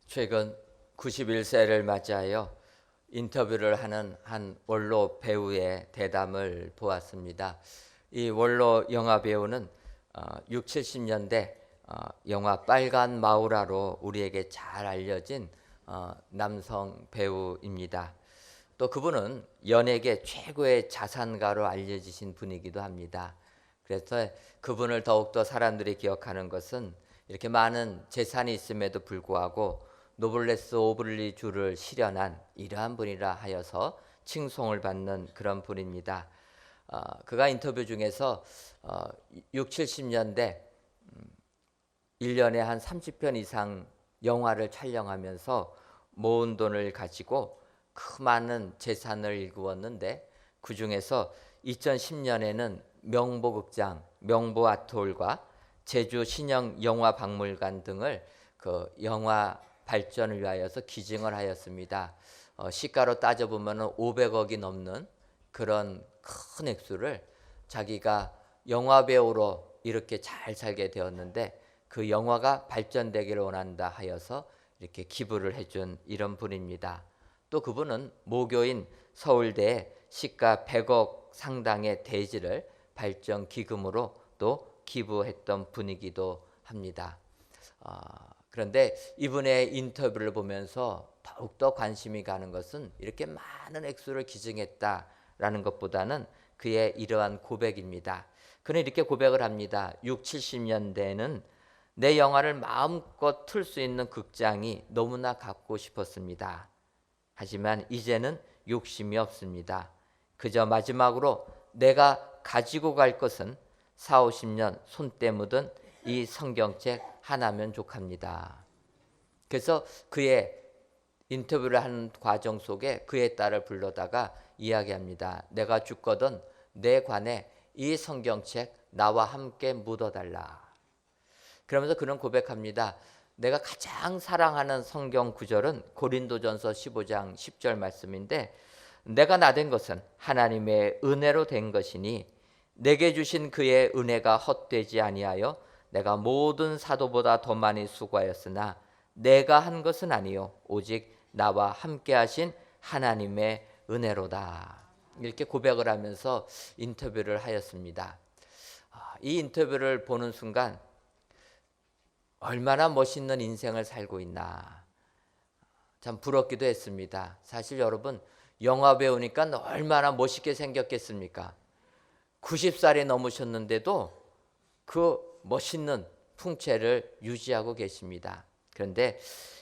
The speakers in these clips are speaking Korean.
최근 91세를 맞이하여 인터뷰를 하는 한 원로 배우의 대담을 보았습니다. 이 원로 영화 배우는 6, 70년대 영화 빨간 마우라로 우리에게 잘 알려진 남성 배우입니다. 또 그분은 연예계 최고의 자산가로 알려지신 분이기도 합니다. 그래서 그분을 더욱더 사람들이 기억하는 것은 이렇게 많은 재산이 있음에도 불구하고 노블레스 오블리 주를 실현한 이러한 분이라 하여서 칭송을 받는 그런 분입니다. 그가 인터뷰 중에서 6, 70년대 1년에 한 30편 이상 영화를 촬영하면서 모은 돈을 가지고 그 많은 재산을 일구었는데 그 중에서 2010년에는 명보극장, 명보아트홀과 제주 신영영화박물관 등을 그 영화 발전을 위하여서 기증을 하였습니다. 시가로 따져보면 500억이 넘는 그런 큰 액수를 자기가 영화배우로 이렇게 잘 살게 되었는데 그 영화가 발전되기를 원한다 하여서 이렇게 기부를 해준 이런 분입니다. 또 그분은 모교인 서울대에 시가 100억 상당의 대지를 발전 기금으로 또 기부했던 분이기도 합니다. 그런데 이분의 인터뷰를 보면서 더욱더 관심이 가는 것은 이렇게 많은 액수를 기증했다라는 것보다는 그의 이러한 고백입니다. 그는 이렇게 고백을 합니다. 6, 70년대에는 내 영화를 마음껏 틀 수 있는 극장이 너무나 갖고 싶었습니다. 하지만 이제는 욕심이 없습니다. 그저 마지막으로 내가 가지고 갈 것은 4, 50년 손때 묻은 이 성경책 하나면 족합니다. 그래서 그의 인터뷰를 하는 과정 속에 그의 딸을 불러다가 이야기합니다. 내가 죽거든 내 관에 이 성경책 나와 함께 묻어달라. 그러면서 그는 고백합니다. 내가 가장 사랑하는 성경 구절은 고린도전서 15장 10절 말씀인데 내가 나된 것은 하나님의 은혜로 된 것이니 내게 주신 그의 은혜가 헛되지 아니하여 내가 모든 사도보다 더 많이 수고하였으나 내가 한 것은 아니요 오직 나와 함께 하신 하나님의 은혜로다. 이렇게 고백을 하면서 인터뷰를 하였습니다. 이 인터뷰를 보는 순간 얼마나 멋있는 인생을 살고 있나 참 부럽기도 했습니다. 사실 여러분 영화 배우니까 얼마나 멋있게 생겼겠습니까? 90살이 넘으셨는데도 그 멋있는 풍채를 유지하고 계십니다. 그런데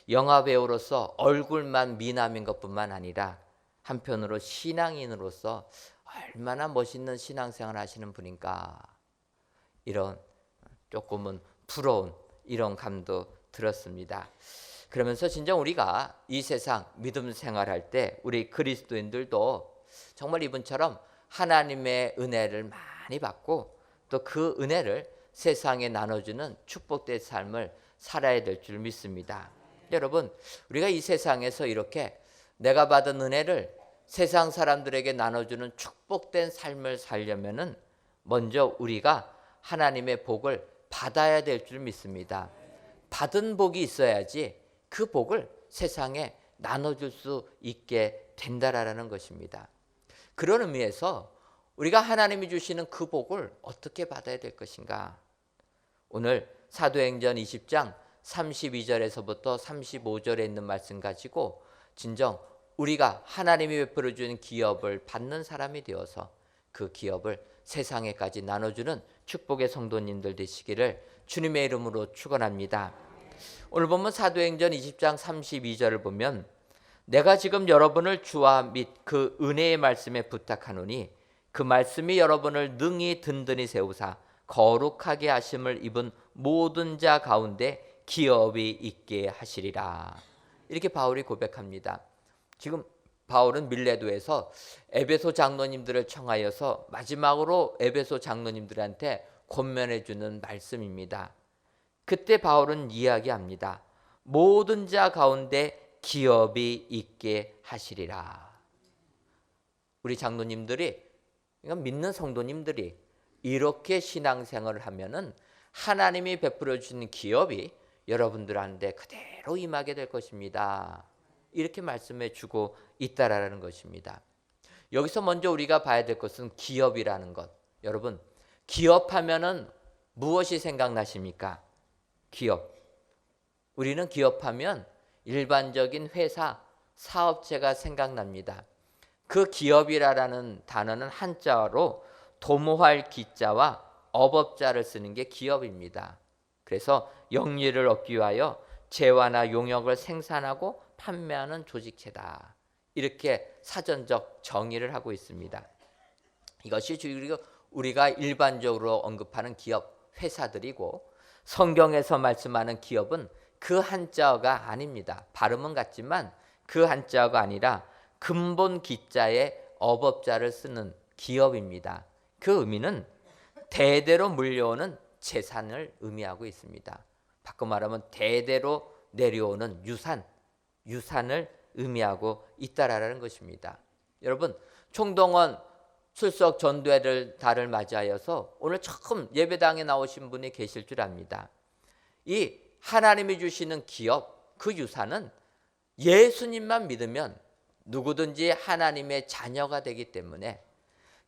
영화 배우로서 얼굴만 미남인 것뿐만 아니라 한편으로 신앙인으로서 얼마나 멋있는 신앙생활을 하시는 분인가 이런 조금은 부러운 이런 감도 들었습니다. 그러면서 진정 우리가 이 세상 믿음 생활할 때 우리 그리스도인들도 정말 이분처럼 하나님의 은혜를 많이 받고 또 그 은혜를 세상에 나눠주는 축복된 삶을 살아야 될 줄 믿습니다. 여러분 우리가 이 세상에서 이렇게 내가 받은 은혜를 세상 사람들에게 나눠주는 축복된 삶을 살려면은 먼저 우리가 하나님의 복을 받아야 될 줄 믿습니다. 받은 복이 있어야지 그 복을 세상에 나눠줄 수 있게 된다라는 것입니다. 그런 의미에서 우리가 하나님이 주시는 그 복을 어떻게 받아야 될 것인가? 오늘 사도행전 20장 32절에서부터 35절에 있는 말씀 가지고 진정 우리가 하나님이 베풀어 주는 기업을 받는 사람이 되어서 그 기업을 세상에까지 나눠주는 축복의 성도님들 되시기를 주님의 이름으로 축원합니다. 오늘 보면 사도행전 20장 32절을 보면 내가 지금 여러분을 주와 및 그 은혜의 말씀에 부탁하노니 그 말씀이 여러분을 능히 든든히 세우사 거룩하게 하심을 입은 모든 자 가운데 기업이 있게 하시리라. 이렇게 바울이 고백합니다. 지금 바울은 밀레도에서 에베소 장로님들을 청하여서 마지막으로 에베소 장로님들한테 권면해 주는 말씀입니다. 그때 바울은 이야기합니다. 모든 자 가운데 기업이 있게 하시리라. 우리 장로님들이 믿는 성도님들이 이렇게 신앙생활을 하면은 하나님이 베풀어 주신 기업이 여러분들한테 그대로 임하게 될 것입니다. 이렇게 말씀해 주고 있다라는 것입니다. 여기서 먼저 우리가 봐야 될 것은 기업이라는 것. 여러분, 기업하면은 무엇이 생각나십니까? 기업. 우리는 기업하면 일반적인 회사, 사업체가 생각납니다. 그 기업이라는 단어는 한자어로 도모할 기자와 업업자를 쓰는 게 기업입니다. 그래서 영리를 얻기 위하여 재화나 용역을 생산하고 판매하는 조직체다. 이렇게 사전적 정의를 하고 있습니다. 이것이 우리가 일반적으로 언급하는 기업, 회사들이고 성경에서 말씀하는 기업은 그 한자어가 아닙니다. 발음은 같지만 그 한자어가 아니라 근본 기자의 업업자를 쓰는 기업입니다. 그 의미는 대대로 물려오는 재산을 의미하고 있습니다. 바꿔 말하면 대대로 내려오는 유산을 의미하고 있다라는 것입니다. 여러분, 총동원 출석 전도회를 달을 맞이하여서 오늘 처음 예배당에 나오신 분이 계실 줄 압니다. 이 하나님이 주시는 기업, 그 유산은 예수님만 믿으면 누구든지 하나님의 자녀가 되기 때문에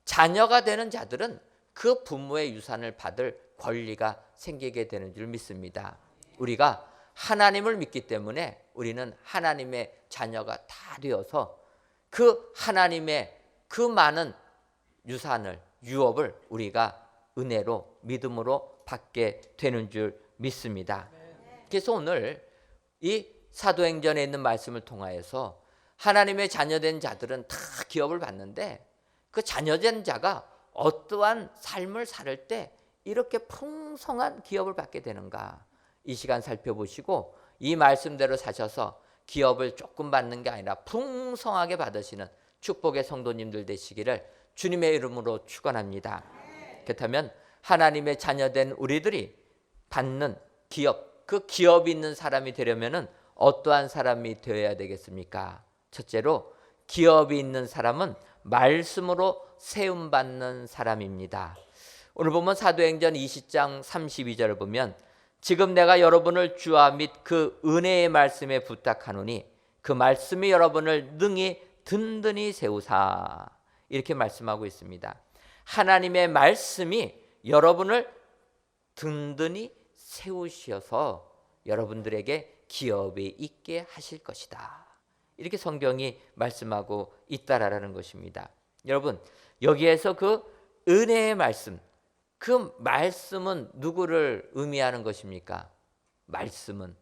자녀가 되는 자들은 그 부모의 유산을 받을 권리가 생기게 되는 줄 믿습니다. 우리가 하나님을 믿기 때문에 우리는 하나님의 자녀가 다 되어서 그 하나님의 그 많은 유산을, 유업을 우리가 은혜로, 믿음으로 받게 되는 줄 믿습니다. 그래서 오늘 이 사도행전에 있는 말씀을 통하여서 하나님의 자녀된 자들은 다 기업을 받는데 그 자녀된 자가 어떠한 삶을 살 때 이렇게 풍성한 기업을 받게 되는가, 이 시간 살펴보시고 이 말씀대로 사셔서 기업을 조금 받는 게 아니라 풍성하게 받으시는 축복의 성도님들 되시기를 주님의 이름으로 축원합니다. 그렇다면 하나님의 자녀된 우리들이 받는 기업, 그 기업이 있는 사람이 되려면은 어떠한 사람이 되어야 되겠습니까? 첫째로 기업이 있는 사람은 말씀으로 세움받는 사람입니다. 오늘 보면 사도행전 20장 32절을 보면 지금 내가 여러분을 주와 및 그 은혜의 말씀에 부탁하노니 그 말씀이 여러분을 능히 든든히 세우사, 이렇게 말씀하고 있습니다. 하나님의 말씀이 여러분을 든든히 세우셔서 여러분들에게 기업이 있게 하실 것이다. 이렇게 성경이 말씀하고 있다라는 것입니다. 여러분, 여기에서 그 은혜의 말씀, 그 말씀은 누구를 의미하는 것입니까? 말씀은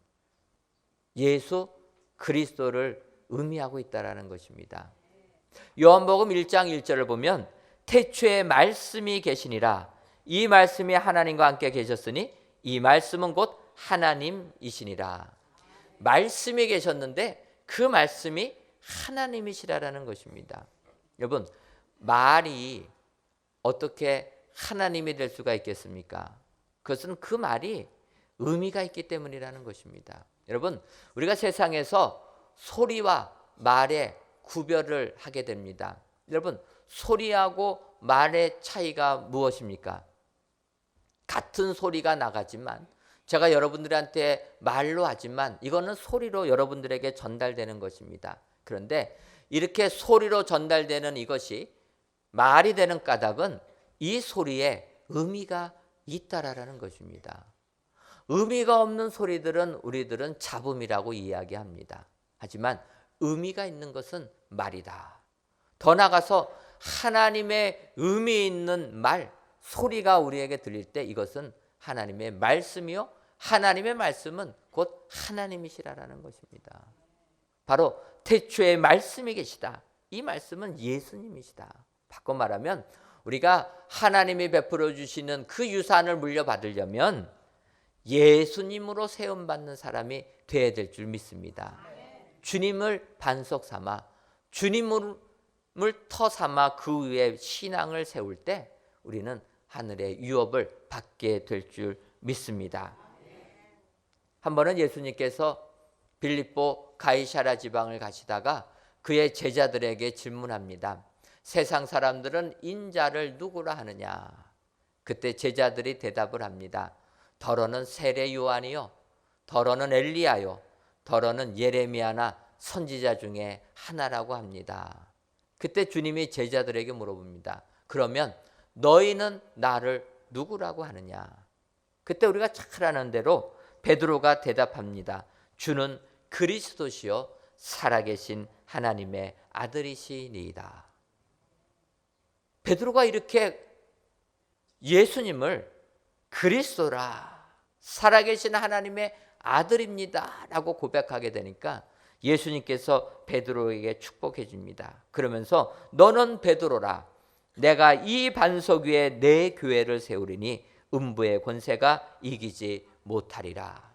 예수 그리스도를 의미하고 있다라는 것입니다. 요한복음 1장 1절을 보면 태초에 말씀이 계시니라, 이 말씀이 하나님과 함께 계셨으니 이 말씀은 곧 하나님이시니라. 말씀이 계셨는데 그 말씀이 하나님이시라는 것입니다. 여러분, 말이 어떻게 하나님이 될 수가 있겠습니까? 그것은 그 말이 의미가 있기 때문이라는 것입니다. 여러분, 우리가 세상에서 소리와 말의 구별을 하게 됩니다. 여러분, 소리하고 말의 차이가 무엇입니까? 같은 소리가 나가지만 제가 여러분들한테 말로 하지만 이거는 소리로 여러분들에게 전달되는 것입니다. 그런데 이렇게 소리로 전달되는 이것이 말이 되는 까닭은 이 소리에 의미가 있다라는 것입니다. 의미가 없는 소리들은 우리들은 잡음이라고 이야기합니다. 하지만 의미가 있는 것은 말이다. 더 나아가서 하나님의 의미 있는 말, 소리가 우리에게 들릴 때 이것은 하나님의 말씀이요, 하나님의 말씀은 곧 하나님이시라는 것입니다. 바로 태초에 말씀이 계시다. 이 말씀은 예수님이시다. 바꿔 말하면 우리가 하나님이 베풀어 주시는 그 유산을 물려받으려면 예수님으로 세움받는 사람이 되어야 될 줄 믿습니다. 주님을 반석 삼아, 주님을 터 삼아 그 위에 신앙을 세울 때 우리는 하늘의 유업을 받게 될 줄 믿습니다. 한 번은 예수님께서 빌립보 가이사랴 지방을 가시다가 그의 제자들에게 질문합니다. 세상 사람들은 인자를 누구라 하느냐? 그때 제자들이 대답을 합니다. 더러는 세례 요한이요, 더러는 엘리야요, 더러는 예레미야나 선지자 중에 하나라고 합니다. 그때 주님이 제자들에게 물어봅니다. 그러면 너희는 나를 누구라고 하느냐? 그때 우리가 잘 아는 대로 베드로가 대답합니다. 주는 그리스도시요 살아계신 하나님의 아들이시니이다. 베드로가 이렇게 예수님을 그리스도라, 살아계신 하나님의 아들입니다 라고 고백하게 되니까 예수님께서 베드로에게 축복해 줍니다. 그러면서 너는 베드로라, 내가 이 반석 위에 내 교회를 세우리니 음부의 권세가 이기지 못하리라.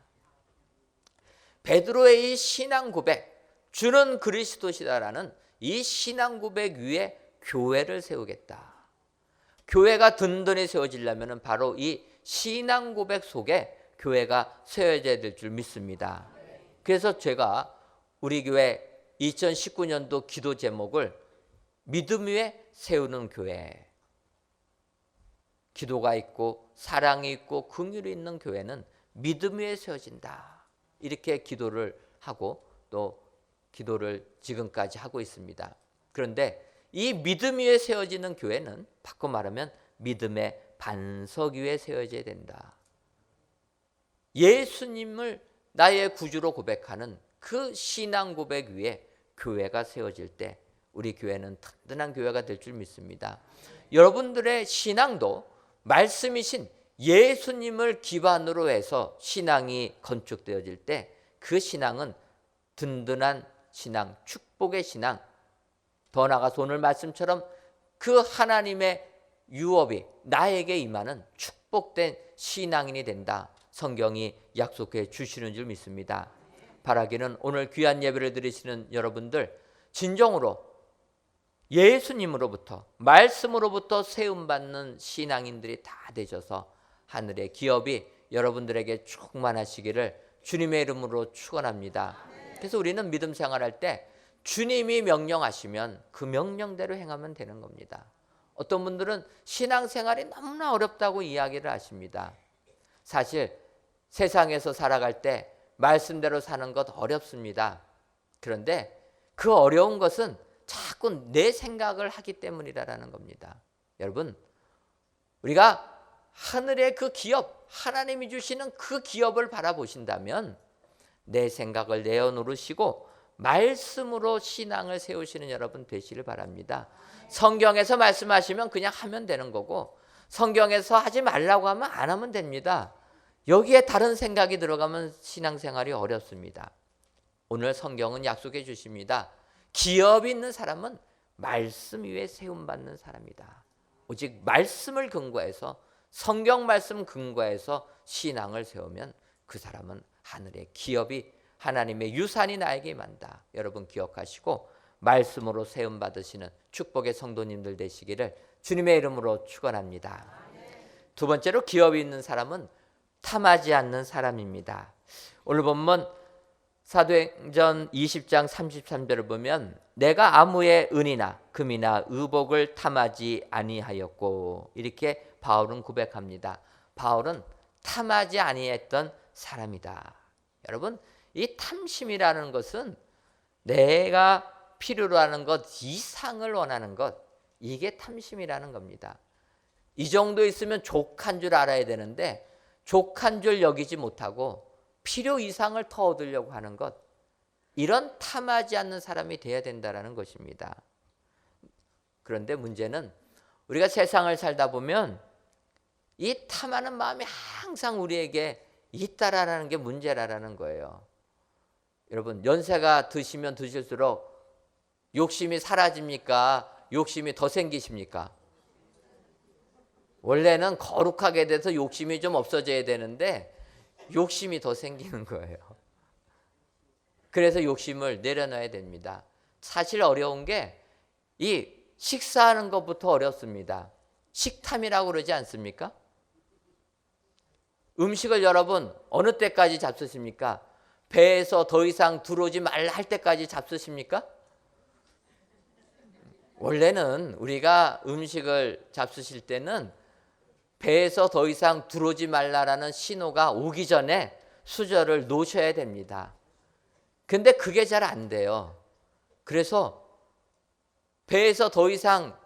베드로의 이 신앙 고백, 주는 그리스도시다라는 이 신앙 고백 위에 교회를 세우겠다. 교회가 든든히 세워지려면 바로 이 신앙 고백 속에 교회가 세워져야 될 줄 믿습니다. 그래서 제가 우리 교회 2019년도 기도 제목을 믿음 위에 세우는 교회, 기도가 있고 사랑이 있고 긍휼이 있는 교회는 믿음 위에 세워진다, 이렇게 기도를 하고 또 기도를 지금까지 하고 있습니다. 그런데 이 믿음 위에 세워지는 교회는 바꿔 말하면 믿음의 반석 위에 세워져야 된다. 예수님을 나의 구주로 고백하는 그 신앙 고백 위에 교회가 세워질 때 우리 교회는 든든한 교회가 될 줄 믿습니다. 여러분들의 신앙도 말씀이신 예수님을 기반으로 해서 신앙이 건축되어질 때 그 신앙은 든든한 신앙, 축복의 신앙, 더 나아가서 오늘 말씀처럼 그 하나님의 유업이 나에게 임하는 축복된 신앙인이 된다, 성경이 약속해 주시는 줄 믿습니다. 바라기는 오늘 귀한 예배를 드리시는 여러분들 진정으로 예수님으로부터 말씀으로부터 세움받는 신앙인들이 다 되셔서 하늘의 기업이 여러분들에게 충만하시기를 주님의 이름으로 축원합니다. 그래서 우리는 믿음 생활할 때 주님이 명령하시면 그 명령대로 행하면 되는 겁니다. 어떤 분들은 신앙생활이 너무나 어렵다고 이야기를 하십니다. 사실 세상에서 살아갈 때 말씀대로 사는 것 어렵습니다. 그런데 그 어려운 것은 자꾸 내 생각을 하기 때문이라는 겁니다. 여러분, 우리가 하늘의 그 기업, 하나님이 주시는 그 기업을 바라보신다면 내 생각을 내어놓으시고 말씀으로 신앙을 세우시는 여러분 되시길 바랍니다. 성경에서 말씀하시면 그냥 하면 되는 거고, 성경에서 하지 말라고 하면 안 하면 됩니다. 여기에 다른 생각이 들어가면 신앙생활이 어렵습니다. 오늘 성경은 약속해 주십니다. 기업이 있는 사람은 말씀 위에 세움받는 사람이다. 오직 말씀을 근거해서, 성경 말씀 근거해서 신앙을 세우면 그 사람은 하늘의 기업이, 하나님의 유산이 나에게 임한다. 여러분 기억하시고 말씀으로 세움 받으시는 축복의 성도님들 되시기를 주님의 이름으로 축원합니다. 두 번째로 기업이 있는 사람은 탐하지 않는 사람입니다. 오늘 본문 사도행전 20장 33절을 보면 내가 아무의 은이나 금이나 의복을 탐하지 아니하였고, 이렇게 바울은 고백합니다. 바울은 탐하지 아니했던 사람이다. 여러분, 이 탐심이라는 것은 내가 필요로 하는 것 이상을 원하는 것, 이게 탐심이라는 겁니다. 이 정도 있으면 족한 줄 알아야 되는데 족한 줄 여기지 못하고 필요 이상을 더 얻으려고 하는 것, 이런 탐하지 않는 사람이 되어야 된다는 것입니다. 그런데 문제는 우리가 세상을 살다 보면 이 탐하는 마음이 항상 우리에게 있다라는 게 문제라는 거예요. 여러분, 연세가 드시면 드실수록 욕심이 사라집니까? 욕심이 더 생기십니까? 원래는 거룩하게 돼서 욕심이 좀 없어져야 되는데 욕심이 더 생기는 거예요. 그래서 욕심을 내려놔야 됩니다. 사실 어려운 게 이 식사하는 것부터 어렵습니다. 식탐이라고 그러지 않습니까? 음식을 여러분 어느 때까지 잡수십니까? 배에서 더 이상 들어오지 말라 할 때까지 잡수십니까? 원래는 우리가 음식을 잡수실 때는 배에서 더 이상 들어오지 말라라는 신호가 오기 전에 수저를 놓으셔야 됩니다. 근데 그게 잘 안 돼요. 그래서 배에서 더 이상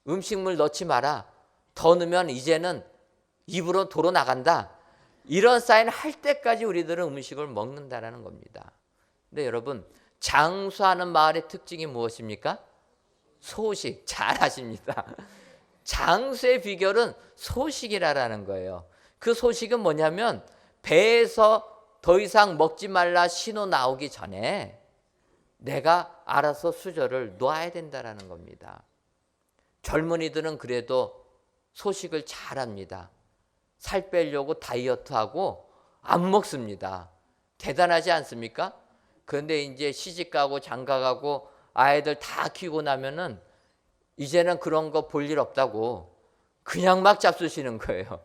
음식물 넣지 마라. 더 넣으면 이제는 입으로 도로 나간다. 이런 사인 할 때까지 우리들은 음식을 먹는다라는 겁니다. 근데 여러분, 장수하는 마을의 특징이 무엇입니까? 소식. 잘 아십니다. 장수의 비결은 소식이라는 거예요. 그 소식은 뭐냐면 배에서 더 이상 먹지 말라 신호 나오기 전에 내가 알아서 수저를 놓아야 된다는 겁니다. 젊은이들은 그래도 소식을 잘 합니다. 살 빼려고 다이어트하고 안 먹습니다. 대단하지 않습니까? 그런데 이제 시집가고 장가가고 아이들 다 키우고 나면은 이제는 그런 거 볼 일 없다고 그냥 막 잡수시는 거예요.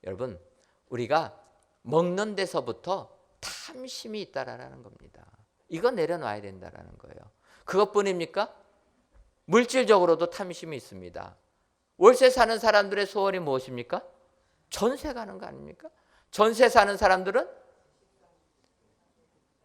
여러분, 우리가 먹는 데서부터 탐심이 있다라는 겁니다. 이거 내려놔야 된다라는 거예요. 그것뿐입니까? 물질적으로도 탐심이 있습니다. 월세 사는 사람들의 소원이 무엇입니까? 전세 가는 거 아닙니까? 전세 사는 사람들은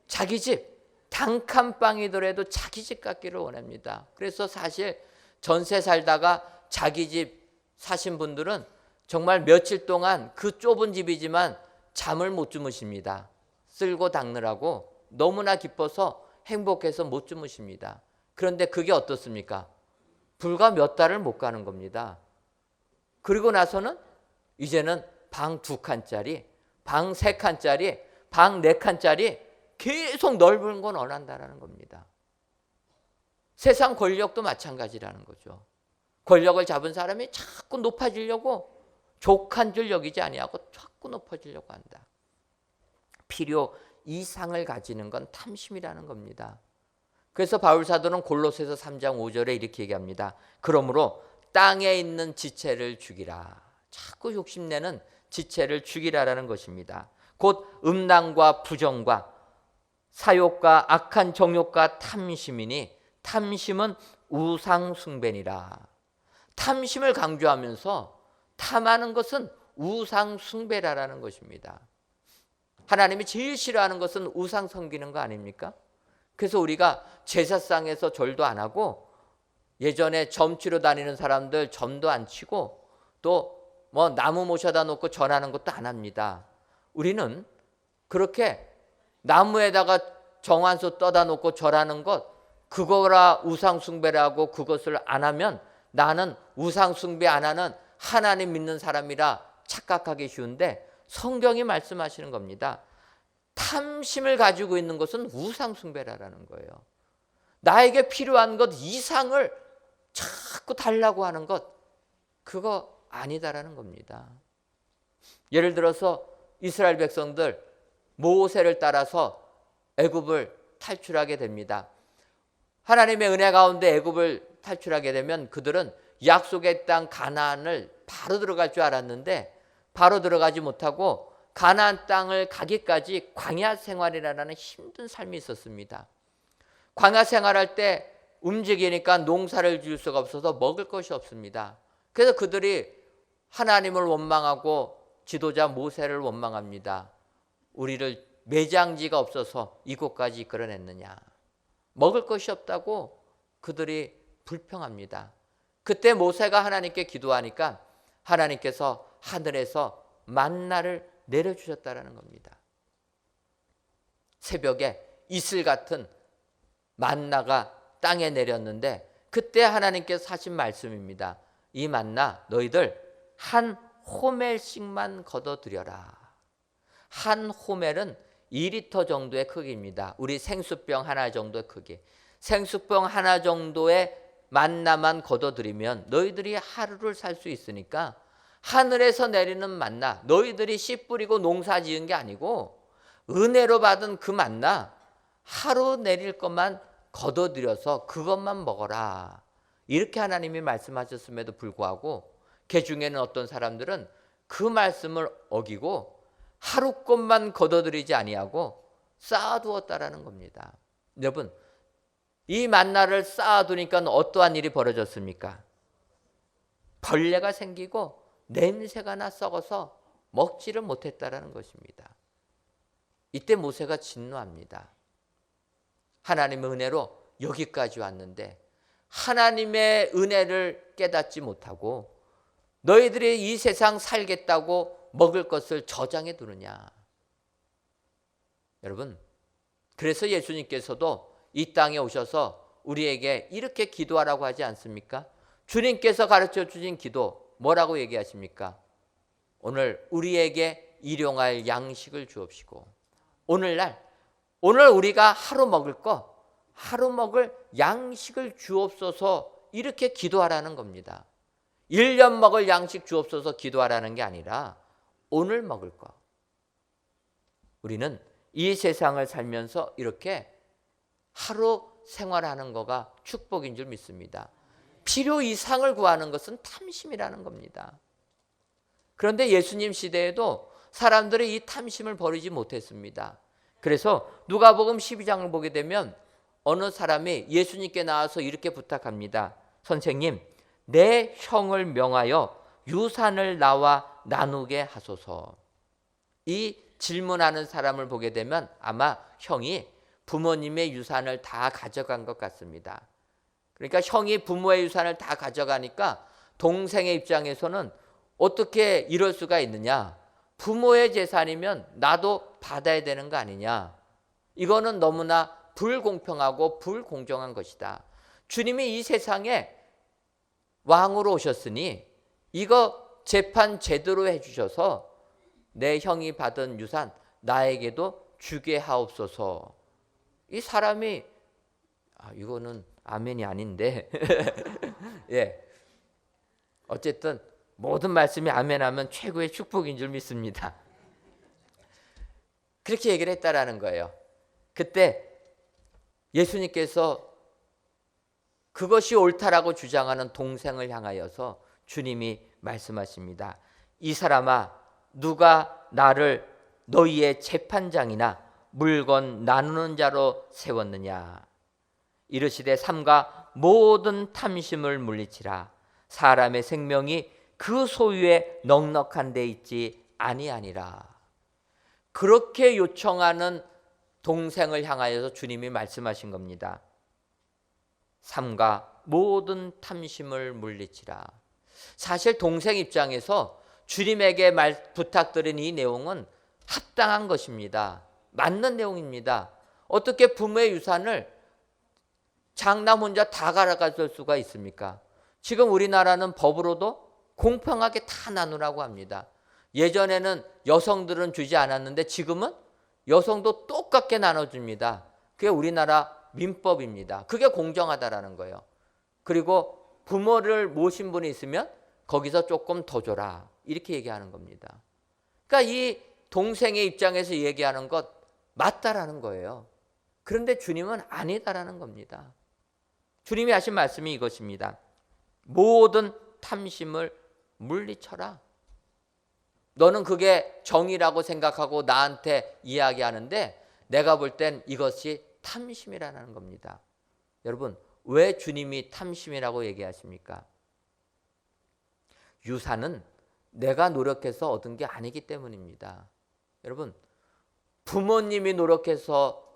자기 집, 단칸방이더라도 자기 집 갖기를 원합니다. 그래서 사실 전세 살다가 자기 집 사신 분들은 정말 며칠 동안 그 좁은 집이지만 잠을 못 주무십니다. 쓸고 닦느라고 너무나 기뻐서 행복해서 못 주무십니다. 그런데 그게 어떻습니까? 불과 몇 달을 못 가는 겁니다. 그리고 나서는 이제는 방 2칸짜리, 방 3칸짜리, 방 4칸짜리 계속 넓은 건 원한다는 겁니다. 세상 권력도 마찬가지라는 거죠. 권력을 잡은 사람이 자꾸 높아지려고 족한 줄 여기지 아니하고 자꾸 높아지려고 한다. 필요 이상을 가지는 건 탐심이라는 겁니다. 그래서 바울 사도는 골로새서 3장 5절에 이렇게 얘기합니다. 그러므로 땅에 있는 지체를 죽이라. 자꾸 욕심내는 지체를 죽이라라는 것입니다. 곧 음란과 부정과 사욕과 악한 정욕과 탐심이니 탐심은 우상 숭배니라. 탐심을 강조하면서 탐하는 것은 우상 숭배라는 것입니다. 하나님이 제일 싫어하는 것은 우상 섬기는 거 아닙니까? 그래서 우리가 제사상에서 절도 안 하고 예전에 점치러 다니는 사람들 점도 안 치고 또 뭐 나무 모셔다 놓고 절하는 것도 안 합니다. 우리는 그렇게 나무에다가 정환소 떠다 놓고 절하는 것 그거라 우상 숭배라고 그것을 안 하면 나는 우상 숭배 안 하는 하나님 믿는 사람이라 착각하기 쉬운데 성경이 말씀하시는 겁니다. 탐심을 가지고 있는 것은 우상 숭배라는 거예요. 나에게 필요한 것 이상을 자꾸 달라고 하는 것 그거 아니다라는 겁니다. 예를 들어서 이스라엘 백성들 모세를 따라서 애굽을 탈출하게 됩니다. 하나님의 은혜 가운데 애굽을 탈출하게 되면 그들은 약속의 땅 가나안을 바로 들어갈 줄 알았는데 바로 들어가지 못하고 가나안 땅을 가기까지 광야 생활이라는 힘든 삶이 있었습니다. 광야 생활할 때 움직이니까 농사를 지을 수가 없어서 먹을 것이 없습니다. 그래서 그들이 하나님을 원망하고 지도자 모세를 원망합니다. 우리를 매장지가 없어서 이곳까지 이끌어냈느냐. 먹을 것이 없다고 그들이 불평합니다. 그때 모세가 하나님께 기도하니까 하나님께서 하늘에서 만나를 내려주셨다는 겁니다. 새벽에 이슬 같은 만나가 땅에 내렸는데 그때 하나님께서 하신 말씀입니다. 이 만나 너희들 한 호멜씩만 걷어들여라. 한 호멜은 2리터 정도의 크기입니다. 우리 생수병 하나 정도의 크기. 생수병 하나 정도의 만나만 걷어들이면 너희들이 하루를 살 수 있으니까 하늘에서 내리는 만나 너희들이 씨 뿌리고 농사 지은 게 아니고 은혜로 받은 그 만나 하루 내릴 것만 걷어들여서 그것만 먹어라. 이렇게 하나님이 말씀하셨음에도 불구하고 그 중에는 어떤 사람들은 그 말씀을 어기고 하루 것만 걷어들이지 아니하고 쌓아두었다라는 겁니다. 여러분, 이 만나를 쌓아두니까 어떠한 일이 벌어졌습니까? 벌레가 생기고 냄새가 나 썩어서 먹지를 못했다라는 것입니다. 이때 모세가 진노합니다. 하나님의 은혜로 여기까지 왔는데 하나님의 은혜를 깨닫지 못하고 너희들이 이 세상 살겠다고 먹을 것을 저장해 두느냐. 여러분, 그래서 예수님께서도 이 땅에 오셔서 우리에게 이렇게 기도하라고 하지 않습니까? 주님께서 가르쳐 주신 기도 뭐라고 얘기하십니까? 오늘 우리에게 일용할 양식을 주옵시고 오늘 우리가 하루 먹을 양식을 주옵소서 이렇게 기도하라는 겁니다. 1년 먹을 양식 주옵소서 기도하라는 게 아니라 오늘 먹을 거. 우리는 이 세상을 살면서 이렇게 하루 생활하는 거가 축복인 줄 믿습니다. 필요 이상을 구하는 것은 탐심이라는 겁니다. 그런데 예수님 시대에도 사람들이 이 탐심을 버리지 못했습니다. 그래서 누가복음 12장을 보게 되면 어느 사람이 예수님께 나와서 이렇게 부탁합니다. 선생님, 내 형을 명하여 유산을 나와 나누게 하소서. 이 질문하는 사람을 보게 되면 아마 형이 부모님의 유산을 다 가져간 것 같습니다. 그러니까 형이 부모의 유산을 다 가져가니까 동생의 입장에서는 어떻게 이럴 수가 있느냐. 부모의 재산이면 나도 받아야 되는 거 아니냐. 이거는 너무나 불공평하고 불공정한 것이다. 주님이 이 세상에 왕으로 오셨으니 이거 재판 제대로 해주셔서 내 형이 받은 유산 나에게도 주게 하옵소서. 이 사람이 이거는 아멘이 아닌데 예, 어쨌든 모든 말씀이 아멘하면 최고의 축복인 줄 믿습니다. 그렇게 얘기를 했다라는 거예요. 그때 예수님께서 그것이 옳다라고 주장하는 동생을 향하여서 주님이 말씀하십니다. 이 사람아, 누가 나를 너희의 재판장이나 물건 나누는 자로 세웠느냐. 이르시되 삼가 모든 탐심을 물리치라. 사람의 생명이 그 소유에 넉넉한 데 있지 아니하니라. 그렇게 요청하는 동생을 향하여서 주님이 말씀하신 겁니다. 삼가 모든 탐심을 물리치라. 사실 동생 입장에서 주님에게 부탁드린 이 내용은 합당한 것입니다. 맞는 내용입니다. 어떻게 부모의 유산을 장남 혼자 다 가져갈 수가 있습니까? 지금 우리나라는 법으로도 공평하게 다 나누라고 합니다. 예전에는 여성들은 주지 않았는데 지금은 여성도 똑같게 나눠줍니다. 그게 우리나라 민법입니다. 그게 공정하다라는 거예요. 그리고 부모를 모신 분이 있으면 거기서 조금 더 줘라. 이렇게 얘기하는 겁니다. 그러니까 이 동생의 입장에서 얘기하는 것 맞다라는 거예요. 그런데 주님은 아니다라는 겁니다. 주님이 하신 말씀이 이것입니다. 모든 탐심을 물리쳐라. 너는 그게 정의라고 생각하고 나한테 이야기하는데 내가 볼 땐 이것이 탐심이라는 겁니다. 여러분, 왜 주님이 탐심이라고 얘기하십니까? 유산은 내가 노력해서 얻은 게 아니기 때문입니다. 여러분, 부모님이 노력해서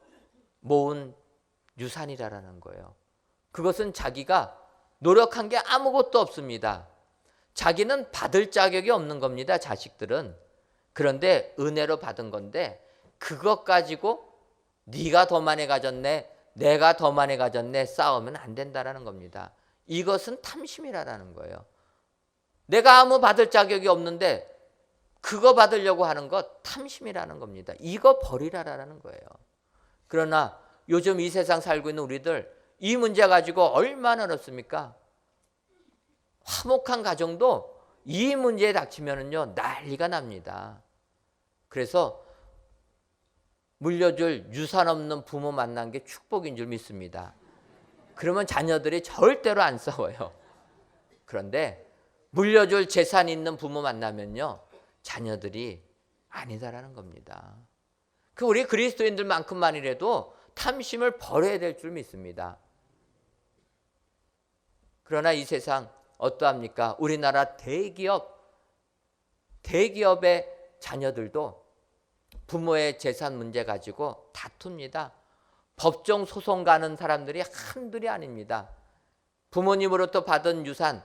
모은 유산이라는 거예요. 그것은 자기가 노력한 게 아무것도 없습니다. 자기는 받을 자격이 없는 겁니다. 자식들은. 그런데 은혜로 받은 건데 그것 가지고 네가 더 많이 가졌네, 내가 더 많이 가졌네 싸우면 안 된다라는 겁니다. 이것은 탐심이라는 거예요. 내가 아무 받을 자격이 없는데 그거 받으려고 하는 것 탐심이라는 겁니다. 이거 버리라라는 거예요. 그러나 요즘 이 세상 살고 있는 우리들 이 문제 가지고 얼마나 어렵습니까? 화목한 가정도 이 문제에 닥치면은요 난리가 납니다. 그래서 물려줄 유산 없는 부모 만난 게 축복인 줄 믿습니다. 그러면 자녀들이 절대로 안 싸워요. 그런데 물려줄 재산 있는 부모 만나면요 자녀들이 아니다라는 겁니다. 그 우리 그리스도인들만큼만이라도 탐심을 버려야 될 줄 믿습니다. 그러나 이 세상 어떠합니까? 우리나라 대기업의 자녀들도 부모의 재산 문제 가지고 다툽니다. 법정 소송 가는 사람들이 한둘이 아닙니다. 부모님으로부터 받은 유산,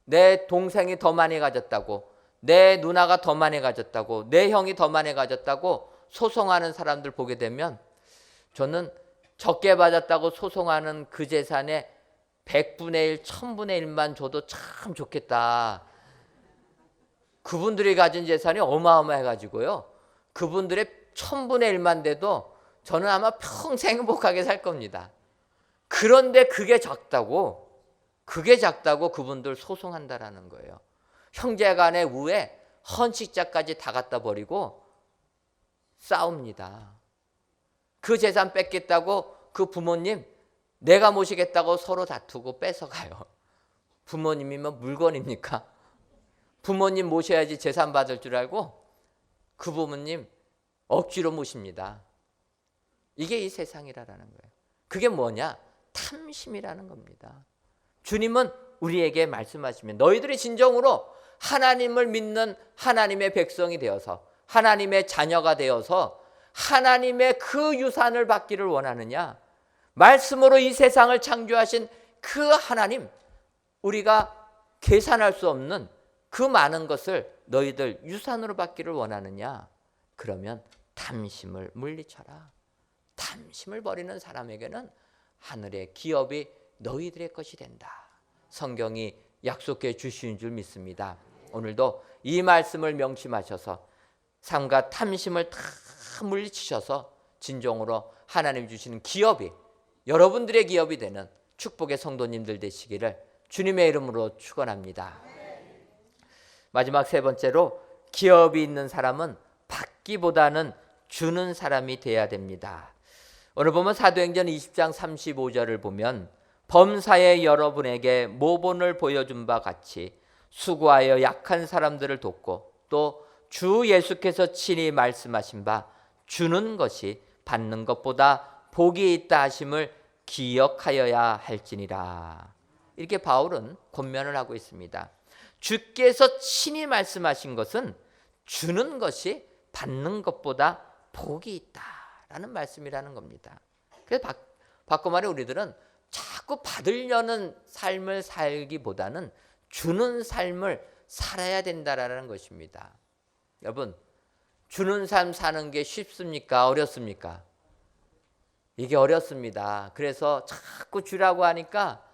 내 동생이 더 많이 가졌다고, 내 누나가 더 많이 가졌다고, 내 형이 더 많이 가졌다고 소송하는 사람들 보게 되면 저는 적게 받았다고 소송하는 그 재산의 100분의 1, 1000분의 1만 줘도 참 좋겠다. 그분들이 가진 재산이 어마어마해가지고요. 그분들의 1000분의 1만 돼도 저는 아마 평생 행복하게 살 겁니다. 그런데 그게 작다고 그분들 소송한다라는 거예요. 형제간의 우애, 헌식자까지 다 갖다 버리고 싸웁니다. 그 재산 뺏겠다고 그 부모님 내가 모시겠다고 서로 다투고 뺏어가요. 부모님이면 물건입니까? 부모님 모셔야지 재산 받을 줄 알고 그 부모님 억지로 모십니다. 이게 이 세상이라는 거예요. 그게 뭐냐? 탐심이라는 겁니다. 주님은 우리에게 말씀하시면 너희들이 진정으로 하나님을 믿는 하나님의 백성이 되어서 하나님의 자녀가 되어서 하나님의 그 유산을 받기를 원하느냐? 말씀으로 이 세상을 창조하신 그 하나님, 우리가 계산할 수 없는 그 많은 것을 너희들 유산으로 받기를 원하느냐? 그러면 탐심을 물리쳐라. 탐심을 버리는 사람에게는 하늘의 기업이 너희들의 것이 된다. 성경이 약속해 주시는 줄 믿습니다. 오늘도 이 말씀을 명심하셔서 삶과 탐심을 다 물리치셔서 진정으로 하나님 주시는 기업이 여러분들의 기업이 되는 축복의 성도님들 되시기를 주님의 이름으로 축원합니다. 마지막 세 번째로 기업이 있는 사람은 받기보다는 주는 사람이 돼야 됩니다. 오늘 보면 사도행전 20장 35절을 보면 범사에 여러분에게 모본을 보여준 바 같이 수고하여 약한 사람들을 돕고 또 주 예수께서 친히 말씀하신 바 주는 것이 받는 것보다 복이 있다 하심을 기억하여야 할지니라. 이렇게 바울은 권면을 하고 있습니다. 주께서 친히 말씀하신 것은 주는 것이 받는 것보다 복이 있다라는 말씀이라는 겁니다. 그래서 바꿔 말해 우리들은 자꾸 받으려는 삶을 살기보다는 주는 삶을 살아야 된다라는 것입니다. 여러분, 주는 삶 사는 게 쉽습니까? 어렵습니까? 이게 어렵습니다. 그래서 자꾸 주라고 하니까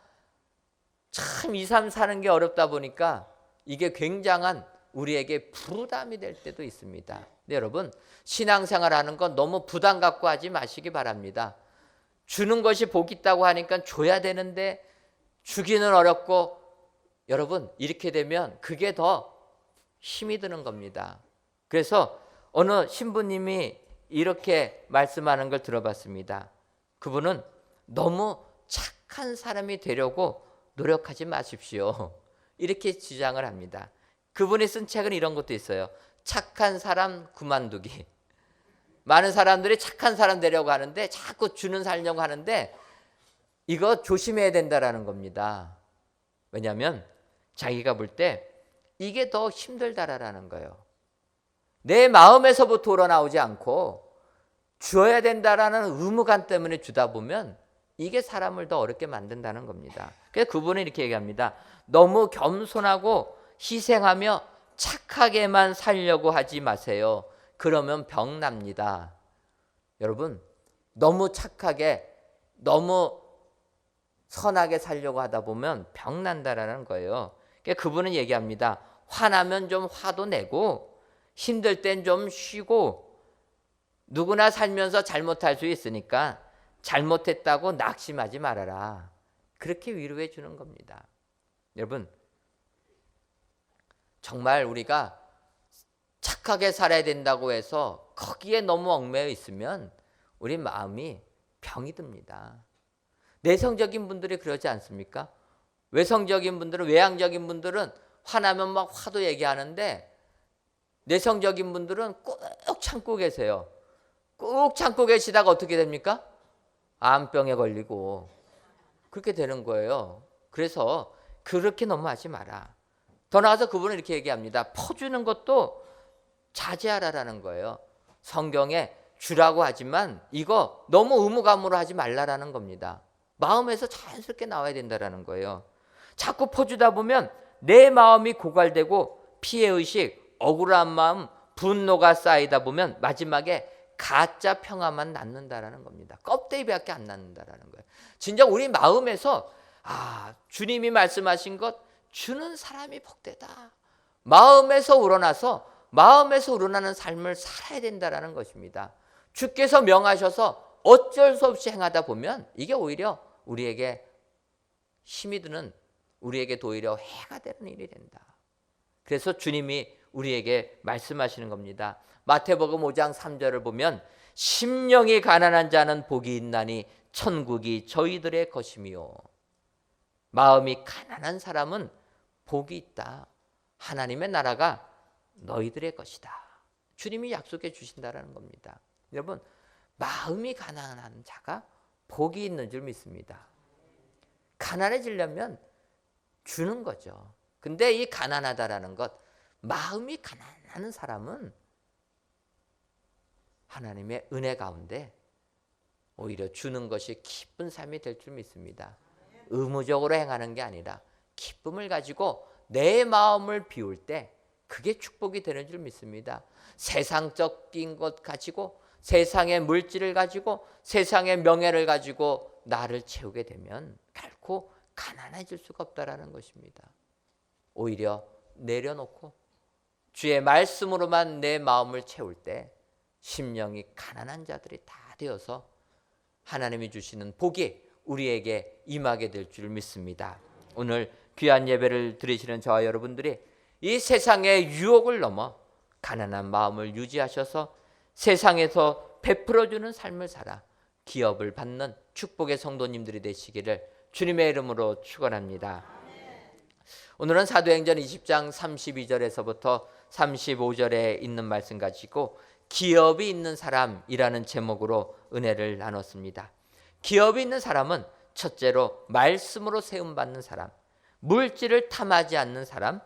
참 이 삶 사는 게 어렵다 보니까 이게 굉장한 우리에게 부담이 될 때도 있습니다. 근데 여러분, 신앙생활 하는 건 너무 부담 갖고 하지 마시기 바랍니다. 주는 것이 복 있다고 하니까 줘야 되는데 주기는 어렵고 여러분 이렇게 되면 그게 더 힘이 드는 겁니다. 그래서 어느 신부님이 이렇게 말씀하는 걸 들어봤습니다. 그분은 너무 착한 사람이 되려고 노력하지 마십시오. 이렇게 주장을 합니다. 그분이 쓴 책은 이런 것도 있어요. 착한 사람 그만두기. 많은 사람들이 착한 사람 되려고 하는데 자꾸 주는 살려고 하는데 이거 조심해야 된다라는 겁니다. 왜냐하면 자기가 볼 때 이게 더 힘들다라는 거예요. 내 마음에서부터 우러나오지 않고 주어야 된다라는 의무감 때문에 주다 보면 이게 사람을 더 어렵게 만든다는 겁니다. 그래서 그분은 이렇게 얘기합니다. 너무 겸손하고 희생하며 착하게만 살려고 하지 마세요. 그러면 병 납니다. 여러분, 너무 착하게 너무 선하게 살려고 하다 보면 병 난다라는 거예요. 그러니까 그분은 얘기합니다. 화나면 좀 화도 내고 힘들 땐 좀 쉬고 누구나 살면서 잘못할 수 있으니까 잘못했다고 낙심하지 말아라. 그렇게 위로해 주는 겁니다. 여러분, 정말 우리가 착하게 살아야 된다고 해서 거기에 너무 얽매여 있으면 우리 마음이 병이 듭니다. 내성적인 분들이 그러지 않습니까? 외성적인 분들은, 외향적인 분들은 화나면 막 화도 얘기하는데 내성적인 분들은 꾹 참고 계세요. 꾹 참고 계시다가 어떻게 됩니까? 암병에 걸리고 그렇게 되는 거예요. 그래서 그렇게 너무 하지 마라. 더 나아가서 그분은 이렇게 얘기합니다. 퍼주는 것도 자제하라라는 거예요. 성경에 주라고 하지만 이거 너무 의무감으로 하지 말라라는 겁니다. 마음에서 자연스럽게 나와야 된다라는 거예요. 자꾸 퍼주다 보면 내 마음이 고갈되고 피해의식, 억울한 마음, 분노가 쌓이다 보면 마지막에 가짜 평화만 낳는다라는 겁니다. 껍데기밖에 안 낳는다라는 거예요. 진정 우리 마음에서 주님이 말씀하신 것, 주는 사람이 복되다. 마음에서 우러나는 삶을 살아야 된다라는 것입니다. 주께서 명하셔서 어쩔 수 없이 행하다 보면 이게 오히려 우리에게 힘이 드는, 우리에게 오히려 해가 되는 일이 된다. 그래서 주님이 우리에게 말씀하시는 겁니다. 마태복음 5장 3절을 보면 심령이 가난한 자는 복이 있나니 천국이 저희들의 것이며, 마음이 가난한 사람은 복이 있다. 하나님의 나라가 너희들의 것이다. 주님이 약속해 주신다라는 겁니다. 여러분, 마음이 가난한 자가 복이 있는 줄 믿습니다. 가난해지려면 주는 거죠. 근데 이 가난하다라는 것, 마음이 가난한 사람은 하나님의 은혜 가운데 오히려 주는 것이 기쁜 삶이 될 줄 믿습니다. 의무적으로 행하는 게 아니라 기쁨을 가지고 내 마음을 비울 때 그게 축복이 되는 줄 믿습니다. 세상적인 것 가지고, 세상의 물질을 가지고, 세상의 명예를 가지고 나를 채우게 되면 결코 가난해질 수가 없다라는 것입니다. 오히려 내려놓고 주의 말씀으로만 내 마음을 채울 때 심령이 가난한 자들이 다 되어서 하나님이 주시는 복이 우리에게 임하게 될 줄 믿습니다. 오늘 귀한 예배를 드리시는 저와 여러분들이 이 세상의 유혹을 넘어 가난한 마음을 유지하셔서 세상에서 베풀어주는 삶을 살아 기업을 받는 축복의 성도님들이 되시기를 주님의 이름으로 축원합니다. 오늘은 사도행전 20장 32절에서부터 35절에 있는 말씀 가지고 기업이 있는 사람이라는 제목으로 은혜를 나눴습니다. 기업이 있는 사람은 첫째로 말씀으로 세움받는 사람, 물질을 탐하지 않는 사람,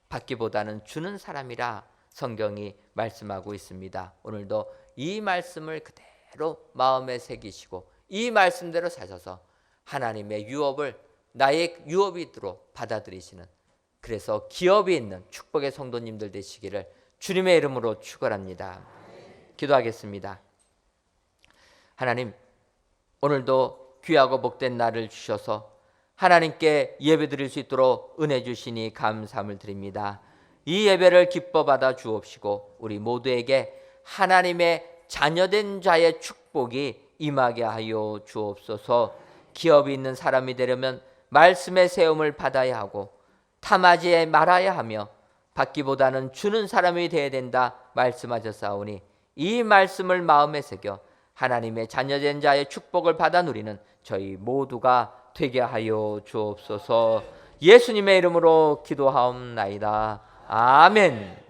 받기보다는 주는 사람이라 성경이 말씀하고 있습니다. 오늘도 이 말씀을 그대로 마음에 새기시고 이 말씀대로 사셔서 하나님의 유업을 나의 유업이도록 받아들이시는, 그래서 기업이 있는 축복의 성도님들 되시기를 주님의 이름으로 축원합니다. 기도하겠습니다. 하나님, 오늘도 귀하고 복된 날을 주셔서 하나님께 예배드릴 수 있도록 은혜 주시니 감사함을 드립니다. 이 예배를 기뻐 받아 주옵시고 우리 모두에게 하나님의 자녀된 자의 축복이 임하게 하여 주옵소서. 기업이 있는 사람이 되려면 말씀의 세움을 받아야 하고 탐하지 말아야 하며 받기보다는 주는 사람이 되어야 된다 말씀하셨사오니 이 말씀을 마음에 새겨 하나님의 자녀된 자의 축복을 받아 누리는 저희 모두가 되게 하여 주옵소서. 예수님의 이름으로 기도하옵나이다. 아멘.